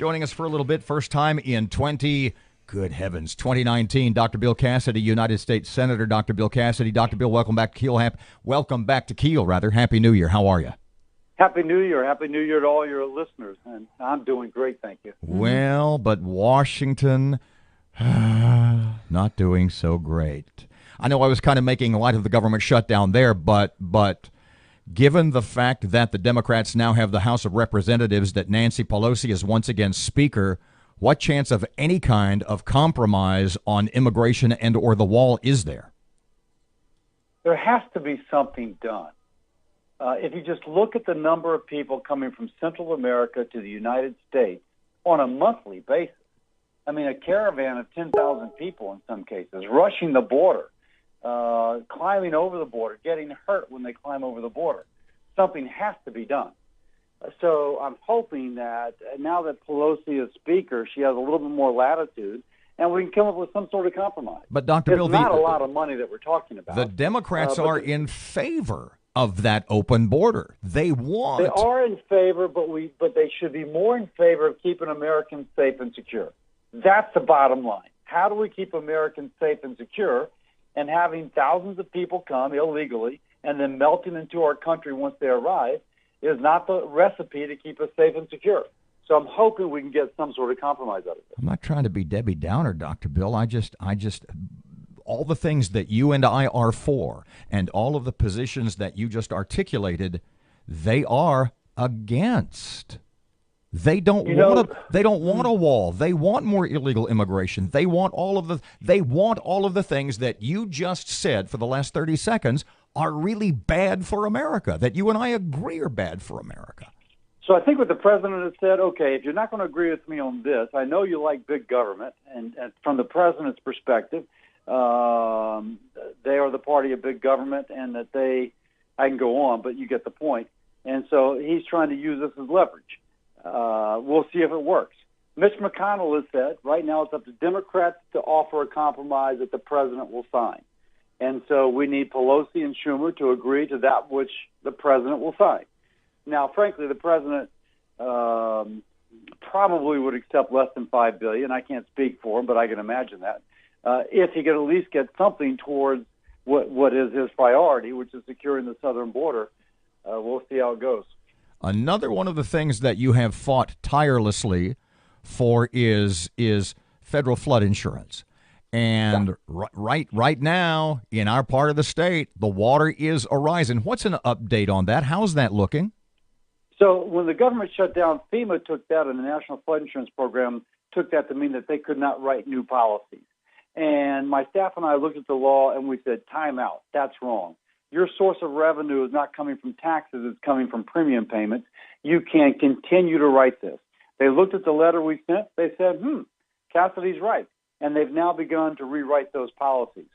Joining us for a little bit, first time in good heavens, 2019, Dr. Bill Cassidy, United States Senator. Dr. Bill Cassidy. Dr. Bill, welcome back to Keel. Welcome back to Keel, rather. Happy New Year. How are you? Happy New Year. Happy New Year to all your listeners. And I'm doing great, thank you. Well, but Washington, not doing so great. I know I was kind of making light of the government shutdown there, but given the fact that the Democrats now have the House of Representatives, that Nancy Pelosi is once again Speaker, what chance of any kind of compromise on immigration and or the wall is there? There has to be something done. If you just look at the number of people coming from Central America to the United States on a monthly basis, I mean, a caravan of 10,000 people in some cases, rushing the border, climbing over the border, getting hurt when they climb over the border. Something has to be done. So I'm hoping that now that Pelosi is Speaker, she has a little bit more latitude, and we can come up with some sort of compromise. But Dr. Bill, it's not a lot of money that we're talking about. The Democrats are in favor of that open border. They are in favor, but they should be more in favor of keeping Americans safe and secure. That's the bottom line. How do we keep Americans safe and secure? And having thousands of people come illegally and then melting into our country once they arrive is not the recipe to keep us safe and secure. So I'm hoping we can get some sort of compromise out of it. I'm not trying to be Debbie Downer, Dr. Bill. I just all the things that you and I are for and all of the positions that you just articulated, they are against. They don't want a wall. They want more illegal immigration. They want all of the things that you just said for the last 30 seconds are really bad for America, that you and I agree are bad for America. So I think what the president has said, okay, if you're not going to agree with me on this, I know you like big government, and from the president's perspective, they are the party of big government, and that I can go on, but you get the point. And so he's trying to use this as leverage. We'll see if it works. Mitch McConnell has said right now it's up to Democrats to offer a compromise that the president will sign. And so we need Pelosi and Schumer to agree to that which the president will sign. Now, frankly, the president probably would accept less than $5 billion. I can't speak for him, but I can imagine that. If he could at least get something towards what is his priority, which is securing the southern border, we'll see how it goes. Another one of the things that you have fought tirelessly for is federal flood insurance. And right now, in our part of the state, the water is arising. What's an update on that? How's that looking? So when the government shut down, FEMA took that, and the National Flood Insurance Program took that to mean that they could not write new policies. And my staff and I looked at the law, and we said, time out. That's wrong. Your source of revenue is not coming from taxes. It's coming from premium payments. You can continue to write this. They looked at the letter we sent. They said, Cassidy's right. And they've now begun to rewrite those policies.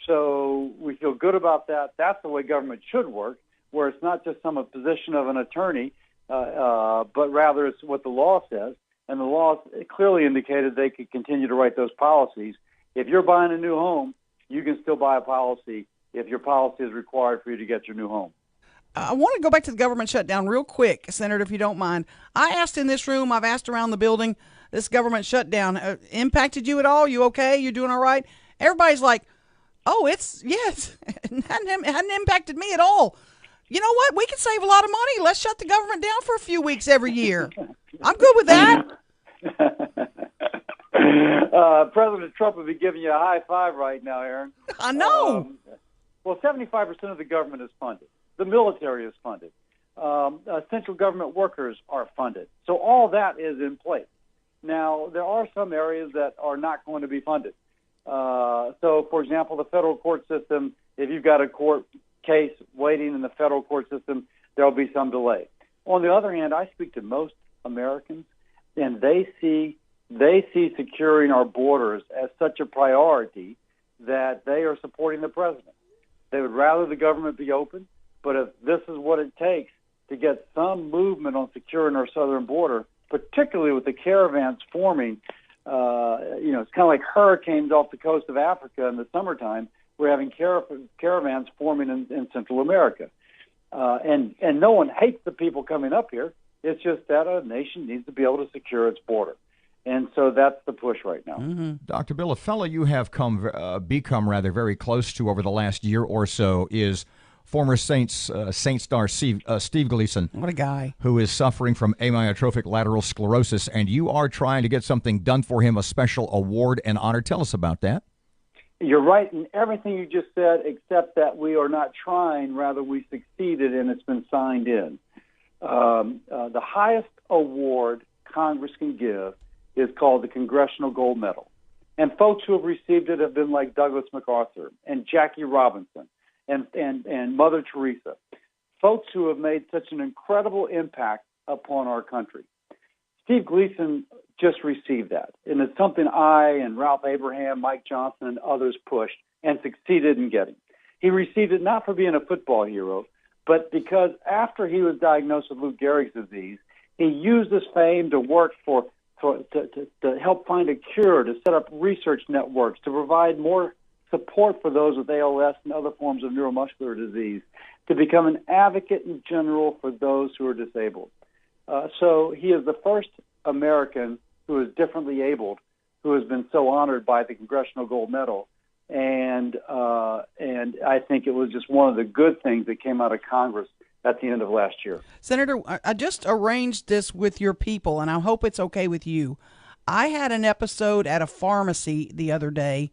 So we feel good about that. That's the way government should work, where it's not just some position of an attorney, but rather it's what the law says. And the law clearly indicated they could continue to write those policies. If you're buying a new home, you can still buy a policy if your policy is required for you to get your new home. I want to go back to the government shutdown real quick, Senator, if you don't mind. I asked in this room, I've asked around the building, this government shutdown impacted you at all? You okay? You doing all right? Everybody's like, yes, it hadn't impacted me at all. You know what? We can save a lot of money. Let's shut the government down for a few weeks every year. I'm good with that. President Trump would be giving you a high five right now, Aaron. I know. Well, 75% of the government is funded. The military is funded. Central government workers are funded. So all that is in place. Now, there are some areas that are not going to be funded. So, for example, the federal court system, if you've got a court case waiting in the federal court system, there will be some delay. On the other hand, I speak to most Americans, and they see securing our borders as such a priority that they are supporting the president. They would rather the government be open, but if this is what it takes to get some movement on securing our southern border, particularly with the caravans forming, it's kind of like hurricanes off the coast of Africa in the summertime. We're having caravans forming in Central America. And no one hates the people coming up here. It's just that a nation needs to be able to secure its border. And so that's the push right now. Mm-hmm. Dr. Bill, a fellow you have become rather very close to over the last year or so is former Saint star Steve Gleason. What a guy. Who is suffering from amyotrophic lateral sclerosis, and you are trying to get something done for him, a special award and honor. Tell us about that. You're right in everything you just said, except that we are not trying. Rather, we succeeded, and it's been signed in. The highest award Congress can give is called the Congressional Gold Medal. And folks who have received it have been like Douglas MacArthur and Jackie Robinson and Mother Teresa, folks who have made such an incredible impact upon our country. Steve Gleason just received that, and it's something I and Ralph Abraham, Mike Johnson, and others pushed and succeeded in getting. He received it not for being a football hero, but because after he was diagnosed with Lou Gehrig's disease, he used his fame to work to help find a cure, to set up research networks, to provide more support for those with ALS and other forms of neuromuscular disease, to become an advocate in general for those who are disabled. So he is the first American who is differently abled who has been so honored by the Congressional Gold Medal. And I think it was just one of the good things that came out of Congress at the end of last year. Senator, I just arranged this with your people, and I hope it's okay with you. I had an episode at a pharmacy the other day.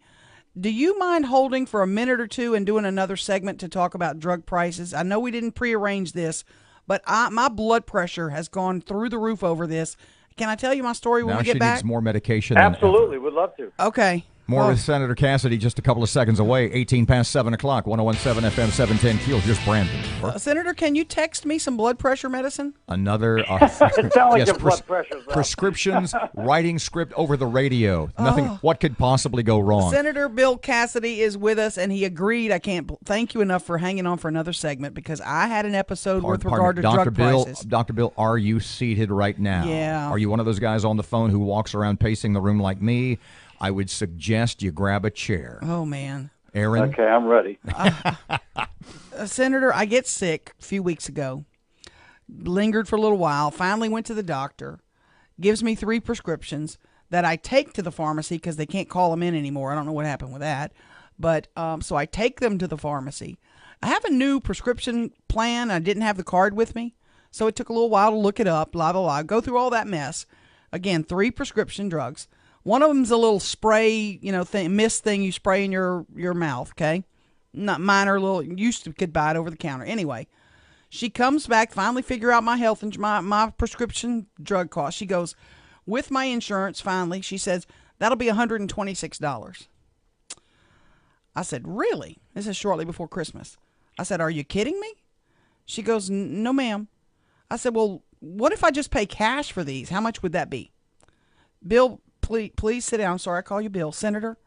Do you mind holding for a minute or two and doing another segment to talk about drug prices? I know we didn't prearrange this, but my blood pressure has gone through the roof over this. Can I tell you my story when we get back? Now she needs more medication. Absolutely. Would love to. Okay. More with Senator Cassidy just a couple of seconds away, 18 past 7 o'clock, 101.7 FM, 710 Keel. Here's Brandon. Senator, can you text me some blood pressure medicine? Another it sounds like your blood pressure's up. Prescriptions, writing script over the radio. Nothing. What could possibly go wrong? Senator Bill Cassidy is with us, and he agreed. I can't thank you enough for hanging on for another segment because I had an episode with regard to drug prices. Dr. Bill, are you seated right now? Yeah. Are you one of those guys on the phone who walks around pacing the room like me? I would suggest you grab a chair. Oh, man. Erin? Okay, I'm ready. Senator, I get sick a few weeks ago. Lingered for a little while. Finally went to the doctor. Gives me 3 prescriptions that I take to the pharmacy because they can't call them in anymore. I don't know what happened with that. But so I take them to the pharmacy. I have a new prescription plan. I didn't have the card with me. So it took a little while to look it up, blah, blah, blah. Go through all that mess. Again, 3 prescription drugs. One of them's a little spray, mist thing you spray in your mouth, okay? Not minor, little, could buy it over the counter. Anyway, she comes back, finally figure out my health and my prescription drug cost. She goes, with my insurance, finally, she says, that'll be $126. I said, really? This is shortly before Christmas. I said, are you kidding me? She goes, no, ma'am. I said, well, what if I just pay cash for these? How much would that be? Bill, please sit down. Sorry, I call you Bill. Senator.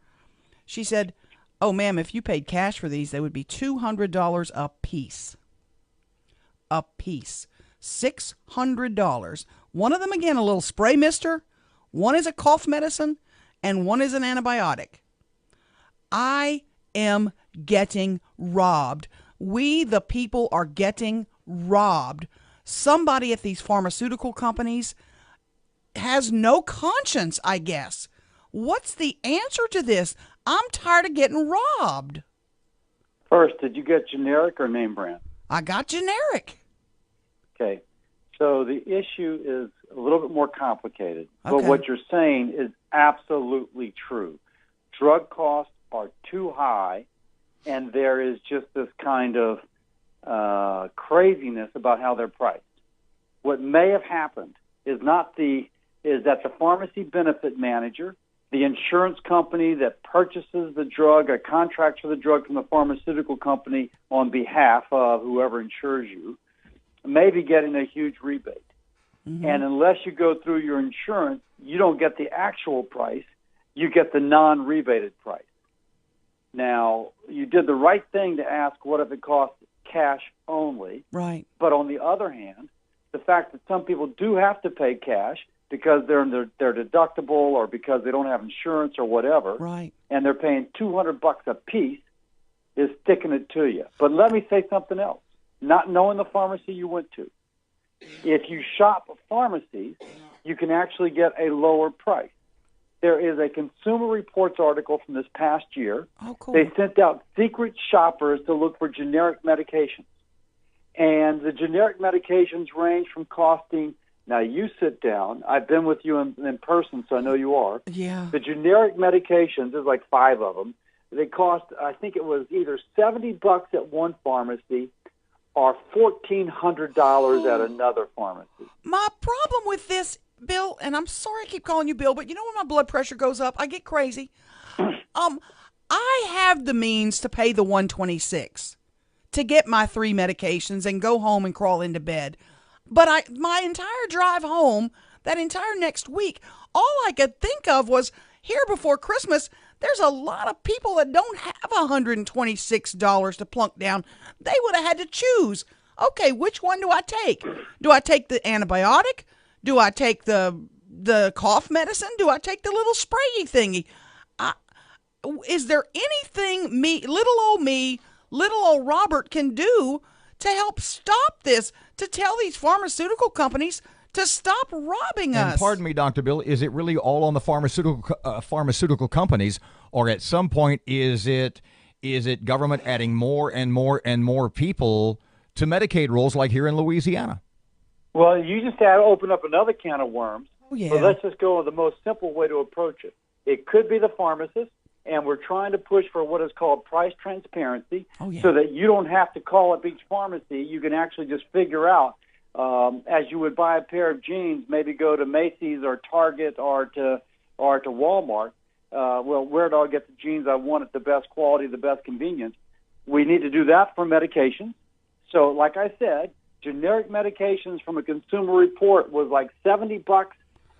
She said, oh, ma'am, if you paid cash for these, they would be $200 a piece. A piece. $600. One of them, again, a little spray mister. One is a cough medicine, and one is an antibiotic. I am getting robbed. We, the people, are getting robbed. Somebody at these pharmaceutical companies has no conscience, I guess. What's the answer to this? I'm tired of getting robbed. First, did you get generic or name brand? I got generic. Okay. So the issue is a little bit more complicated. Okay. But what you're saying is absolutely true. Drug costs are too high, and there is just this kind of craziness about how they're priced. What may have happened is that the pharmacy benefit manager, the insurance company that purchases the drug, or contracts for the drug from the pharmaceutical company on behalf of whoever insures you, may be getting a huge rebate. Mm-hmm. And unless you go through your insurance, you don't get the actual price. You get the non-rebated price. Now, you did the right thing to ask what if it costs cash only. Right. But on the other hand, the fact that some people do have to pay cash because they're in their deductible or because they don't have insurance or whatever, right, and they're paying $200 a piece, is sticking it to you. But let me say something else. Not knowing the pharmacy you went to, If you shop pharmacies, you can actually get a lower price. There is a Consumer Reports article from this past year. Oh, cool. They sent out secret shoppers to look for generic medications. And the generic medications range from costing, now you sit down, I've been with you in person, so I know you are. Yeah. The generic medications, there's like 5 of them, they cost, I think it was either $70 at one pharmacy or $1,400 at another pharmacy. My problem with this, Bill, and I'm sorry I keep calling you Bill, but you know when my blood pressure goes up, I get crazy. I have the means to pay the $126 to get my 3 medications and go home and crawl into bed. But my entire drive home, that entire next week, all I could think of was here before Christmas, there's a lot of people that don't have $126 to plunk down. They would have had to choose. Okay, which one do I take? Do I take the antibiotic? Do I take the cough medicine? Do I take the little sprayy thingy? Is there anything little old Robert can do to help stop this, to tell these pharmaceutical companies to stop robbing us? And pardon me, Dr. Bill, is it really all on the pharmaceutical companies, or at some point is it government adding more and more and more people to Medicaid rolls like here in Louisiana? Well, you just had to open up another can of worms. Oh, yeah. But let's just go with the most simple way to approach it. It could be the pharmacist, and we're trying to push for what is called price transparency, so that you don't have to call up each pharmacy. You can actually just figure out, as you would buy a pair of jeans, maybe go to Macy's or Target or to Walmart. Well, where do I get the jeans I want at the best quality, the best convenience? We need to do that for medications. So, like I said, generic medications from a Consumer Report was like $70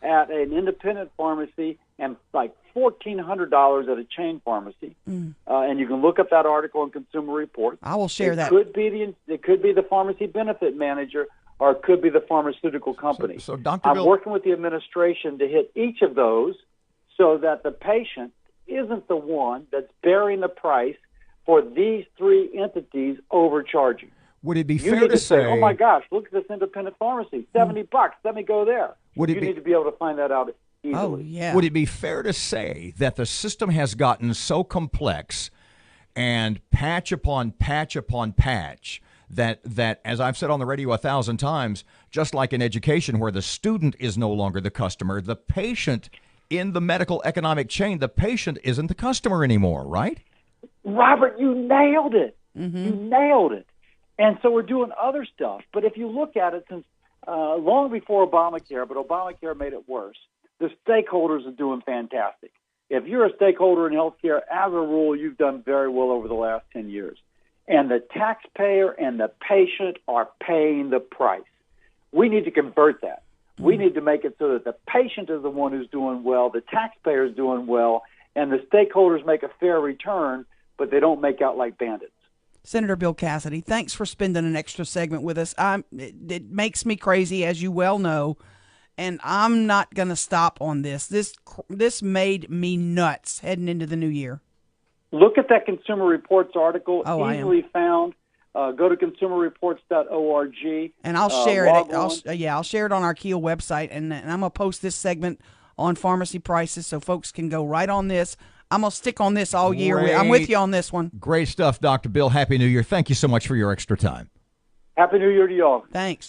at an independent pharmacy and like $1,400 at a chain pharmacy. And you can look up that article in Consumer Reports. I will share that. It could be the pharmacy benefit manager, or it could be the pharmaceutical company. So Dr. I'm Bill, working with the administration to hit each of those so that the patient isn't the one that's bearing the price for these 3 entities overcharging. would it be You fair need to say, say, oh my gosh, look at this independent pharmacy, $70. Let me go there. Would it You be- need to be able to find that out easily. Oh, yeah. would it be fair to say that the system has gotten so complex and patch upon patch upon patch that as I've said on the radio 1,000 times, just like in education where the student is no longer the customer, the patient in the medical economic chain, the patient isn't the customer anymore, right? Robert, you nailed it. You nailed it. And so we're doing other stuff. But if you look at it, since long before Obamacare, but Obamacare made it worse, the stakeholders are doing fantastic. If you're a stakeholder in healthcare, as a rule, you've done very well over the last 10 years. And the taxpayer and the patient are paying the price. We need to convert that. We need to make it so that the patient is the one who's doing well, the taxpayer is doing well, and the stakeholders make a fair return, but they don't make out like bandits. Senator Bill Cassidy, thanks for spending an extra segment with us. It makes me crazy, as you well know, and I'm not going to stop on this. This made me nuts heading into the new year. Look at that Consumer Reports article, Oh, easily found. Go to consumerreports.org. And I'll share it. log on. I'll share it on our Keel website, and I'm going to post this segment on pharmacy prices so folks can go right on this. I'm going to stick on this all year. I'm with you on this one. Great stuff, Dr. Bill. Happy New Year. Thank you so much for your extra time. Happy New Year to y'all. Thanks.